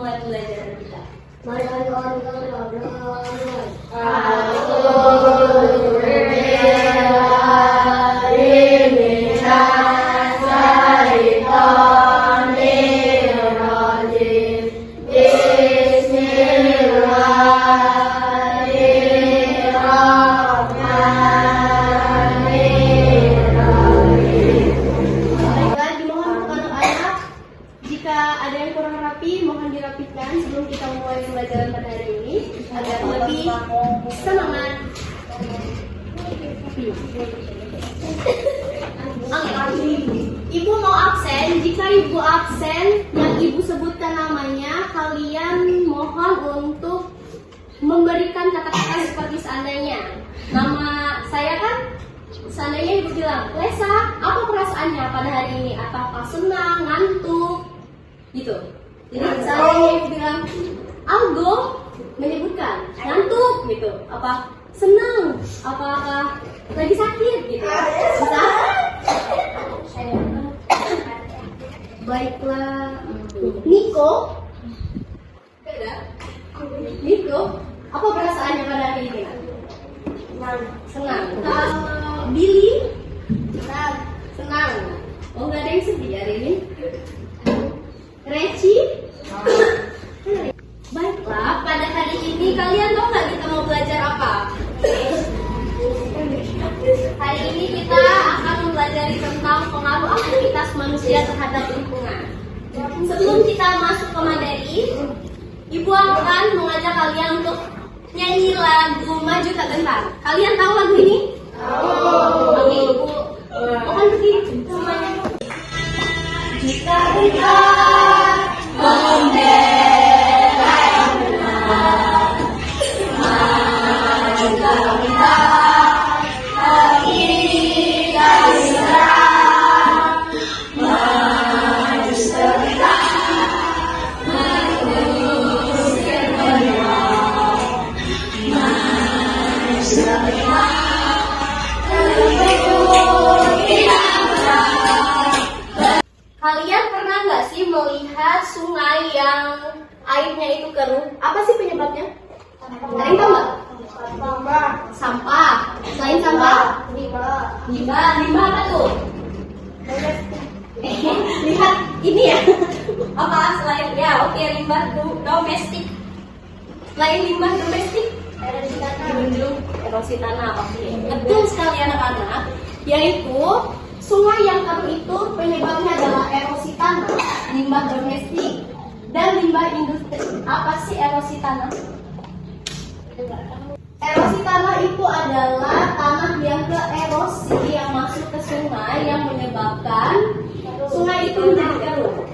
memulai pembelajaran kita. Ada yang kurang rapi, mohon dirapikan sebelum kita mulai pembelajaran pada hari ini agar lebih semangat. Ibu mau absen. Jika ibu absen, yang ibu sebutkan namanya, kalian mohon untuk memberikan kata-kata seperti seandainya. Nama saya kan, seandainya ibu bilang, Lesa, apa perasaannya pada hari ini? Apakah senang, ngantuk? Gitu. Jadi seandainya ibu bilang, Algo menyebutkan ngantuk gitu, apa senang, apakah lagi sakit gitu. Bisa? Baiklah. Niko, apa perasaannya pada hari ini? Senang. Billy, senang. Oh, nggak ada yang sedih hari ini. Reci, baiklah. Pada hari ini kalian tahu nggak kita mau belajar apa? Hari ini kita akan mempelajari tentang pengaruh aktivitas manusia terhadap lingkungan. Sebelum kita masuk ke materi, Ibu akan mengajak kalian untuk nyanyi lagu Maju Tak Gentar. Kalian tahu lagu ini? Oke, Ibu mohon pergi semuanya. Jika engkau membela yang benar, maju tak gentar, hari dan serang, maju sebentar, menerus berjuang, maju sebentar, terbentuk tidak berang. Kalian pernah nggak sih melihat sungai yang airnya itu keruh? Apa sih penyebabnya? Ada yang tahu nggak? Sampah. Selain sampah? Limbah apa tuh? Lihat ini ya. Apa selain ya? Oke, limbah domestik. Selain limbah domestik? Erosi tanah. Oke. Betul sekali anak-anak. Yaitu sungai yang keruh itu penyebabnya adalah erosi tanah, limbah domestik, dan limbah industri. Apa sih erosi tanah? Erosi tanah itu adalah tanah yang keerosi yang masuk ke sungai yang menyebabkan sungai itu menjadi keruh.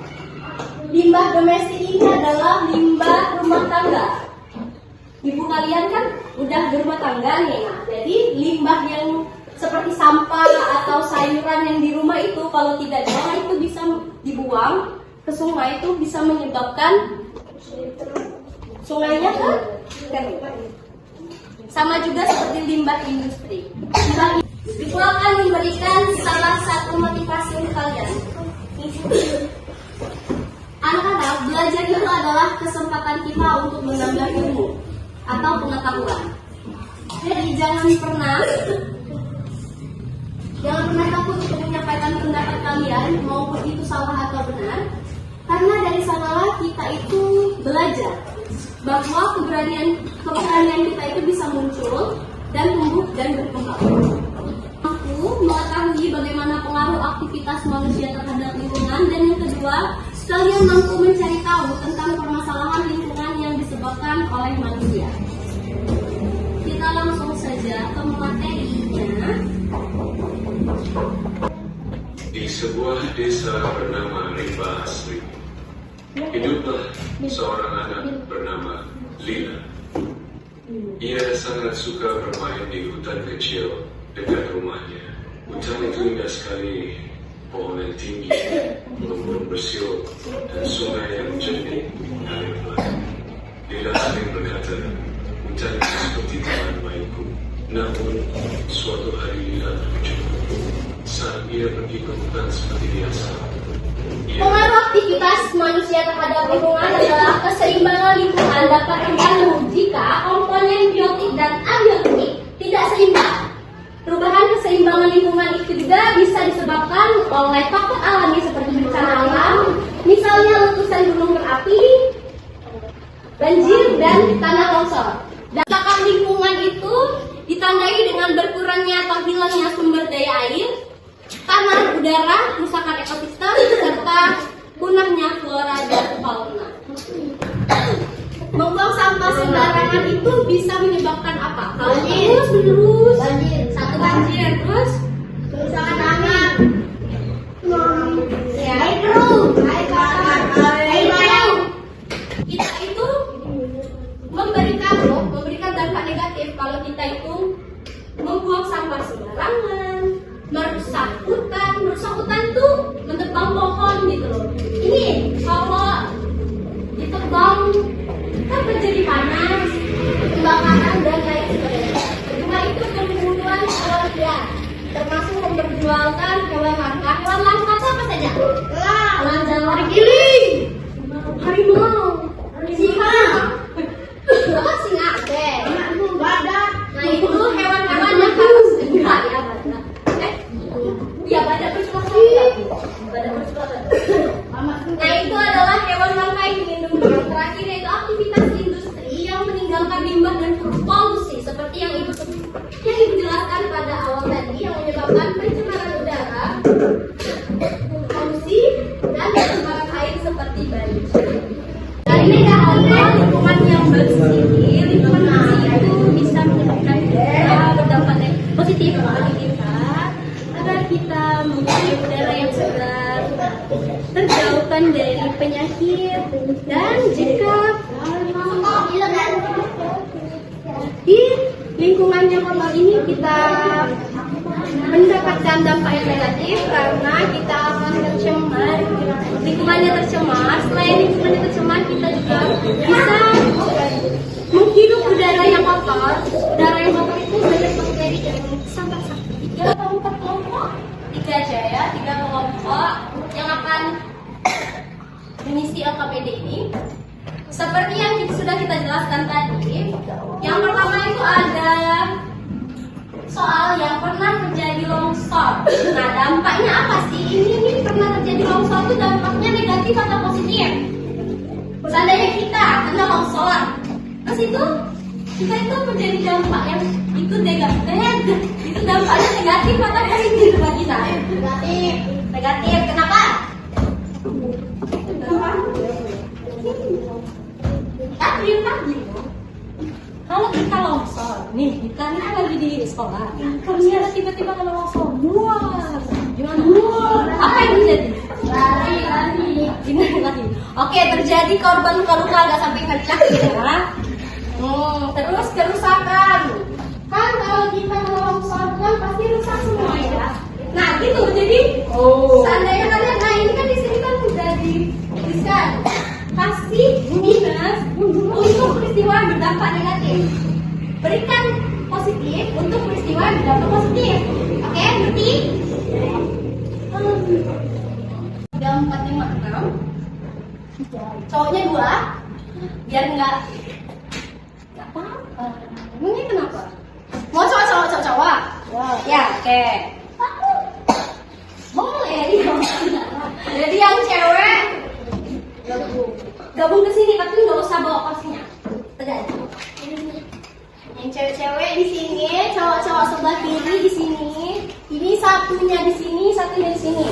Limbah domestik ini adalah limbah rumah tangga. Ibu kalian kan udah berumah tangga nih, nah, jadi limbah yang seperti sampah atau sayuran yang di rumah itu kalau tidak diolah itu bisa dibuang ke sungai, itu bisa menyebabkan sungainya kan keruh. Sama juga seperti limbah industri. Ibu akan memberikan salah satu motivasi untuk kalian. Anak-anak, belajar itu adalah kesempatan kita untuk menambah ilmu atau pengetahuan. Jadi jangan pernah takut untuk menyampaikan pendapat kalian, maupun itu salah atau benar, karena dari sanalah kita itu belajar bahwa keberanian kita itu bisa muncul dan tumbuh dan berkembang. Aku mengetahui bagaimana pengaruh aktivitas manusia terhadap lingkungan, dan yang kedua, sekalian mampu mencari tahu tentang permasalahan lingkungan yang disebabkan oleh manusia. Kita langsung saja ke materinya. Di sebuah desa bernama Rimba Asri, hiduplah seorang anak bernama Lila. Ia sangat suka bermain di hutan kecil dekat rumahnya. Hutan itu indah sekali, pohon yang tinggi, burung bersiul, dan sungai yang jernih mengalir pelan. Lila sering berkata, hutan itu seperti teman baikku. Namun, suatu hari Lila terkejut saat ia pergi ke hutan seperti biasa. Pengaruh aktivitas manusia terhadap lingkungan adalah keseimbangan lingkungan dapat terganggu jika komponen biotik dan abiotik tidak seimbang. Perubahan keseimbangan lingkungan itu juga bisa disebabkan oleh faktor alami seperti bencana alam, misalnya letusan gunung berapi, banjir, dan tanah longsor. Dampak lingkungan itu ditandai dengan berkurangnya atau hilangnya sumber daya air, tanah, udara, kerusakan ekosistem, serta punahnya flora dan fauna. Membuang sampah sembarangan itu bisa menyebabkan apa? Banjir. Terus, Banjir. satu banjir, terus Kerusakan tanah. ya, Air keruh. Air bakar. Air laut. kita itu memberikan dampak negatif kalau kita itu membuang sampah sembarangan, merusak hutan tuh menebang pohon gitu loh. Ini kalau ditebang kan terjadi panas, kebakaran dan lain sebagainya. Kedua itu pembunuhan hewan liar, termasuk memperjualkan hewan langka. Hewan langka itu apa saja? Hewan jalan, giling, harimau, singa, singa deh. Badak. Nah itu hewan-hewan yang harus enggak ya badak. Ya badak bersuara. Badak bersuara. Nah itu adalah hewan langka yang dilindungi. Yang terakhir yaitu aktivitas industri yang meninggalkan limbah dan polusi seperti yang ibu jelaskan pada awal tadi yang menyebabkan pencemaran udara, polusi dan pencemaran air seperti banjir. Nah ini ada halnya lingkungan yang bersih. Lingkungan bersih itu bisa menyebabkan kita berdampak positif bagi kita agar kita memiliki udara yang segar, terjauhkan dari penyakit, dan jika di lingkungan yang kotor ini kita mendapatkan dampak yang negatif karena kita akan tercemar, lingkungannya tercemar. Selain lingkungannya tercemar, kita juga bisa menghirup udara yang kotor. Udara yang kotor itu banyak bakteri dan sampah-sampah. 3 atau 4 kelompok, 3 aja ya, 3 kelompok yang akan mengisi LKPD ini. Seperti yang sudah kita jelaskan tadi, yang pertama itu ada soal yang pernah terjadi longsor. Nah, dampaknya apa sih? Ini pernah terjadi longsor itu dampaknya negatif atau positif? Seandainya kita kena longsor, terus itu kita itu menjadi dampak yang itu negatif. Itu dampaknya negatif atau positif bagi kita? Negatif. Negatif. Kenapa? Tapi tadi kalau kita longsor, nih kita ini lagi di sekolah, terus tiba-tiba kena longsor, wah, gimana? Apa yang terjadi? Lari. Gimana lagi? Oke, terjadi korban luka-luka nggak sampai pecah gitu ya. Terus kerusakan, kan kalau kita kena longsor kan pasti rusak semua ya. Nah gitu, jadi seandainya kalian, nah ini kan di sini kan udah dituliskan pasti minus untuk peristiwa berdampak negatif. Berikan positif untuk peristiwa berdampak positif. Oke, ngerti? 3, 4, 5, 6. Cowoknya 2, biar nggak apa-apa. Emangnya kenapa? Mau cowok? Ya, oke. Boleh, jadi yang cewek gabung ke sini, tapi nggak usah bawa kursinya. Tegak. Yang cewek-cewek di sini, cowok-cowok sebelah kiri di sini. Ini satunya di sini, satunya di sini.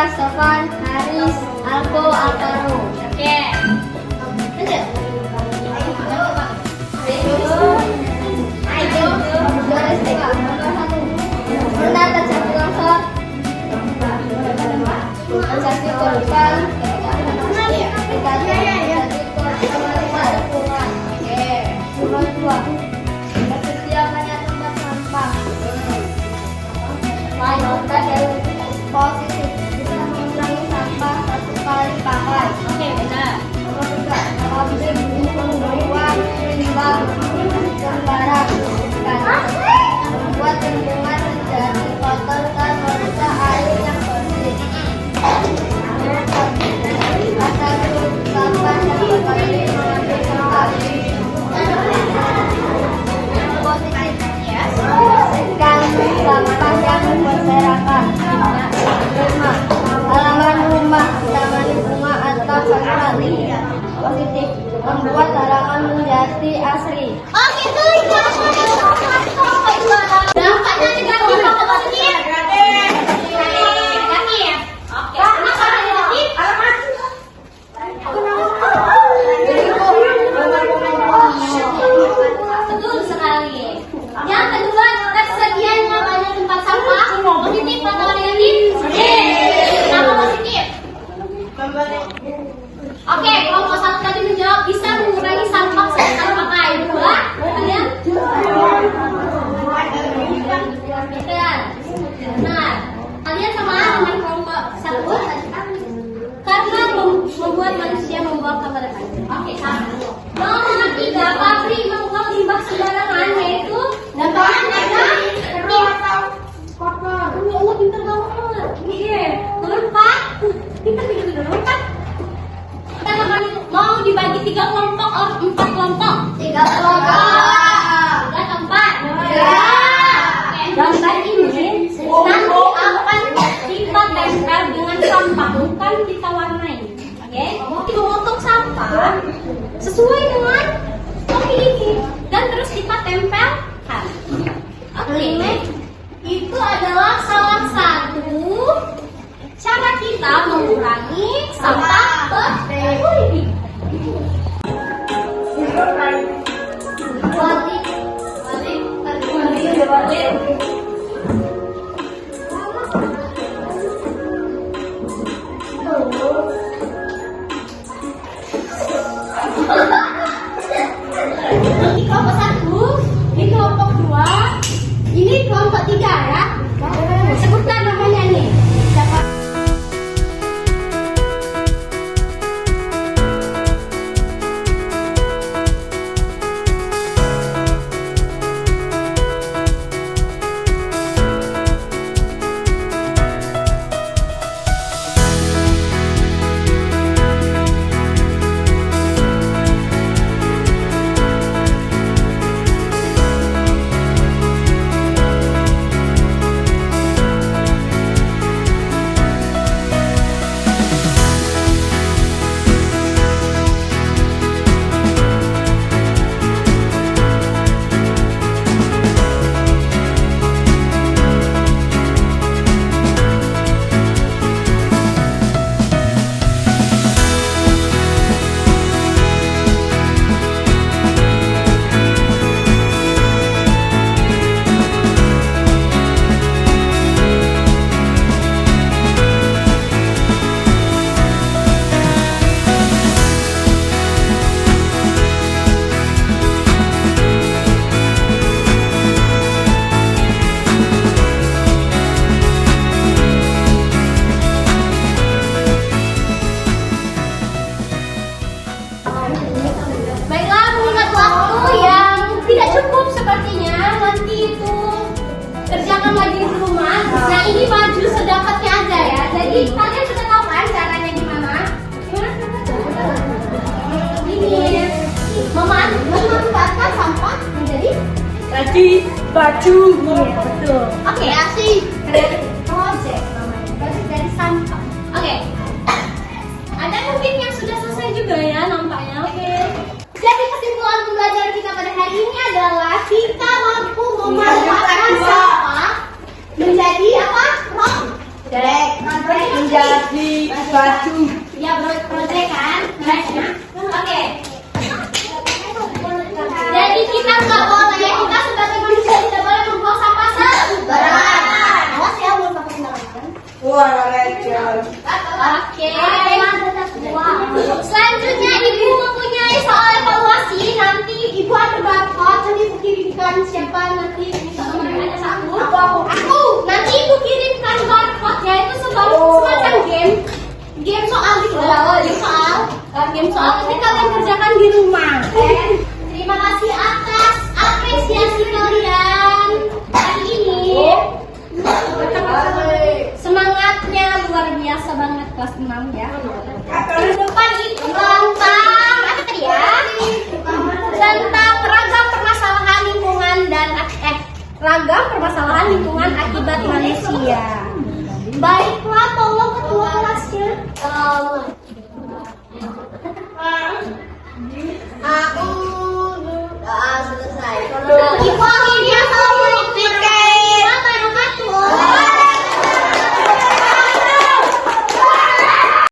Sofan, Haris, Alko, Alvaro. Oke. Lanjut. Ayo, Doris TK. Renata Jati Longsor. Jati Korban. Nomor 2. Kesetiaannya tempat sampah. Wanita yang positif bisa mengurangi sampah 1 kali pakai. Oke, benar. Nomor 3. Objek membuang limbah sembarang membuat lingkungan menjadi kotor dan merusak air yang bersih. Nomor 4. Batasi sampah yang berkali mengambil sampah. Positif ya. Bersihkan sampah yang berserakan. 5. Halaman rumah, taman bunga atau saluran. Positif, membuat halaman menjadi asri. Oh gitu, itu dampaknya negatif atau positif? Negatif. Oke. Kenapa negatif? Betul sekali. Yang kedua, tersedianya banyak tempat sampah. Positif atau negatif? Kenapa positif? Oke, kelompok 1 tadi menjawab bisa mengurangi sampah sekali pakai. 2, kalian? Benar. Kalian sama dengan kelompok 1 karena membuat manusia membuang sampah depan. Oke, sama. Nomor 3, pabrik membuang limbah sembarangan, yaitu dampaknya negatif. Oh, pintar banget. Iya. Nomor 4. Pintar. Kita mau dibagi 3 kelompok atau 4 kelompok? 3 kelompok. 3 tempat. Gambar ini nanti akan kita tempel dengan sampah, bukan kita warnai. Oke? Kita potong sampah sesuai dengan kopi ini dan terus kita tempelkan. Oke? Itu adalah salah satu cara kita mengurangi sampah plastik. Ini kelompok 1, ini kelompok 2, ini kelompok 3 ya. Sebutkan namanya nih. Siapa? Baiklah, mengingat waktu yang tidak cukup sepertinya, nanti itu kerjakan lagi di rumah. Nah, ini baju sedapatnya aja ya. Jadi kalian sudah tahu kan caranya gimana? Ini memanfaatkan sampah menjadi baju. Betul. oke, asih project namanya. Project dari sampah. Oke. Ada mungkin yang sudah selesai juga ya nampaknya. Oke. Jadi kesimpulan pembelajaran kita pada hari ini adalah kita mampu memanfaatkan sampah menjadi apa? Project. Menjadi Ya, project kan? Oke. Jadi kita nggak boleh, kita sebagai manusia tidak boleh membuang sampah sembarangan. Awas ya, belum pakai kendaraan. Oke. Selanjutnya ibu mempunyai soal evaluasi. Nanti ibu ada barcode. Nanti ibu kirimkan siapa nanti misalnya ada aku. Nanti ibu kirimkan barcode-nya itu semacam game soal gitu. Game soal nanti kalian kerjakan di rumah. Terima kasih atas apresiasi kalian hari ini. Semangatnya luar biasa banget kelas 6 ya. Di depan itu tentang apa tadi ya? Tentang ragam permasalahan lingkungan dan ragam permasalahan lingkungan akibat manusia. Baiklah, tolong ketua kelasnya. Aku selesai. Ibu